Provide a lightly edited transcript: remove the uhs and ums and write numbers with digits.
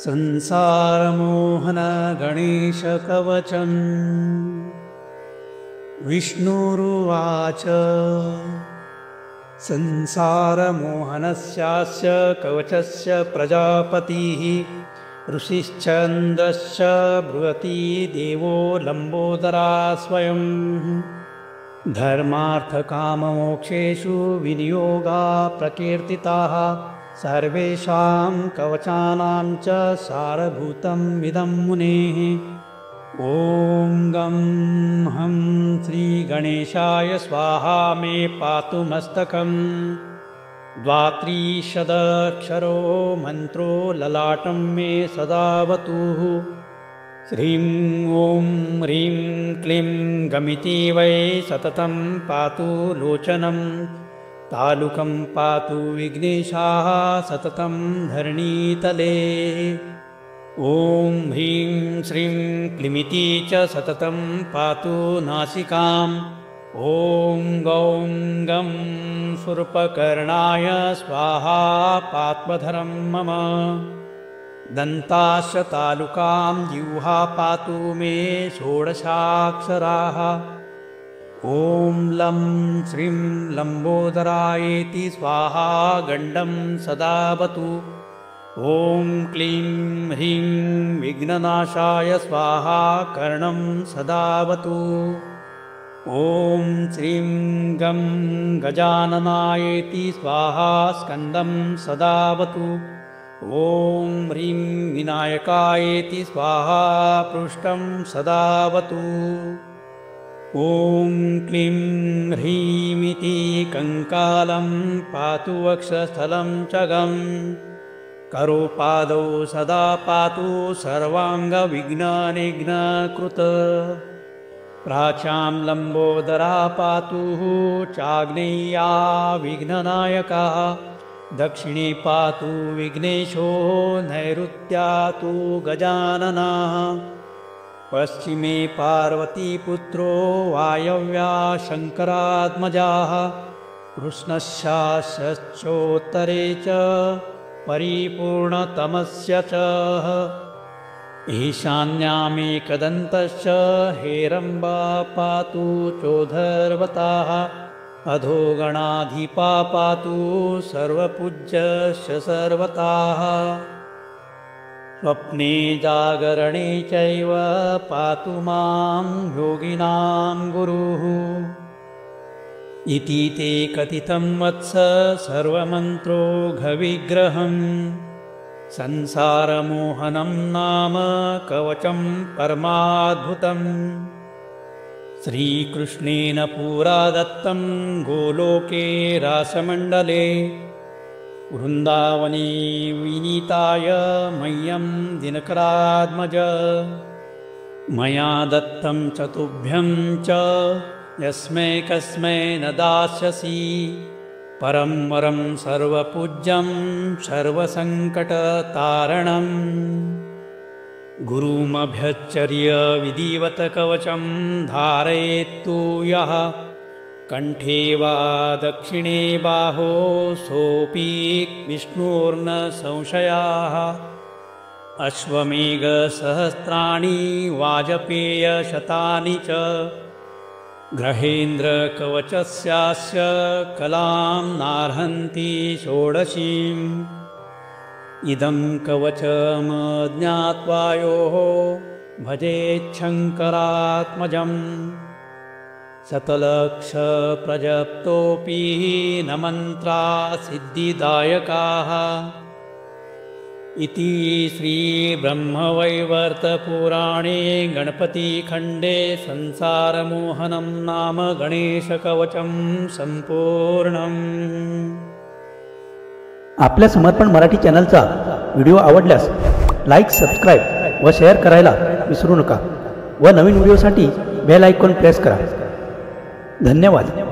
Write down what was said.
संसारमोहन गणेशकवचम् विष्णुरुवाच संसारमोहनस्यास्य कवचस्य प्रजापतिः ऋषिश्चन्द्रश्च बृहती देवो लम्बोदरा स्वयं धर्मार्थकाममोक्षेषु विनियोगा प्रकीर्तिताः सर्वेषां कवचानां च सारभूतं इदं मुनेः। ॐ गं हं श्रीगणेशाय स्वाहा मे पातु मस्तकम्। द्वात्रिशदक्षरो मन्त्रो ललाटं मे सदावतु। श्रीं ॐ ह्रीं क्लीं गमिति वै सततं पातु लोचनं। तालुकं पातु विघ्नेशाः सततं धरणीतले। ॐ ह्रीं श्रीं क्लीमिति च सततं पातु नासिकाम्। ॐ गौं गं शूर्पकर्णाय स्वाहा पात्वधरं मम। दन्ताश्च तालुकां जिह्वा पातु मे षोडशाक्षराः। ॐ लं श्रीं लम्बोदरायेति स्वाहा गण्डं सदावतु। ॐ क्लीं ह्रीं विघ्ननाशाय स्वाहा कर्णं सदावतु। ॐ श्रीं गं गजाननायेति स्वाहा स्कन्दं सदावतु। ॐ ह्रीं विनायकायेति स्वाहा पृष्ठं सदावतु। ॐ क्लीं ह्रीमिति कङ्कालं पातु वक्षस्थलं च गम्। करोपादौ सदा पातु सर्वाङ्गविघ्ननिघ्नकृत। प्राच्यां लम्बोदरा पातु चाग्नेया विघ्ननायका। दक्षिणे पातु विघ्नेशो नैऋत्यातु गजाननः। पश्चिमे पार्वतीपुत्रो वायव्या शङ्करात्मजाः। कृष्णस्याश्चोत्तरे च परिपूर्णतमस्य च। ईशान्यामेकदन्तश्च हेरम्बा पातु चोधर्वताः। अधोगणाधिपा पातु सर्वपूज्यश्च सर्वताः। स्वप्ने जागरणे चैव पातु मां योगिनां गुरुः। इति ते कथितं वत्स सर्वमन्त्रोघविग्रहम्। संसारमोहनं नाम कवचं परमाद्भुतम्। श्रीकृष्णेन पुरा दत्तं गोलोके रासमण्डले। वृन्दावने विनीताय मह्यं दिनकरात्मज। मया दत्तं च तुभ्यं च यस्मै कस्मै न दास्यसि। परं वरं सर्वपूज्यं सर्वसङ्कटतारणम्। गुरुमभ्यच्चर्य विधिवत कवचं धारयेत्तु यः। कण्ठे वा दक्षिणे बाहो सोऽपि विष्णुर्न संशयाः। अश्वमेघसहस्राणि वाजपेयशतानि च। ग्रहेन्द्रकवचस्यास्य कलां नार्हन्ति षोडशीम्। इदं कवचमज्ञात्वा योः भजेच्छङ्करात्मजम्। शतलक्षप्रजप्तोऽपि न मन्त्रा सिद्धिदायकाः। इति श्रीब्रह्मवैवर्तपुराणे गणपतिखण्डे संसारमोहनं नाम गणेशकवचं संपूर्णम्। आपल्या समर्पण मराठी चॅनलचा व्हिडिओ आवडल्यास लाईक, सबस्क्राईब व शेअर करायला विसरू नका व नवीन व्हिडिओसाठी बेल आयकॉन प्रेस करा। धन्यवाद।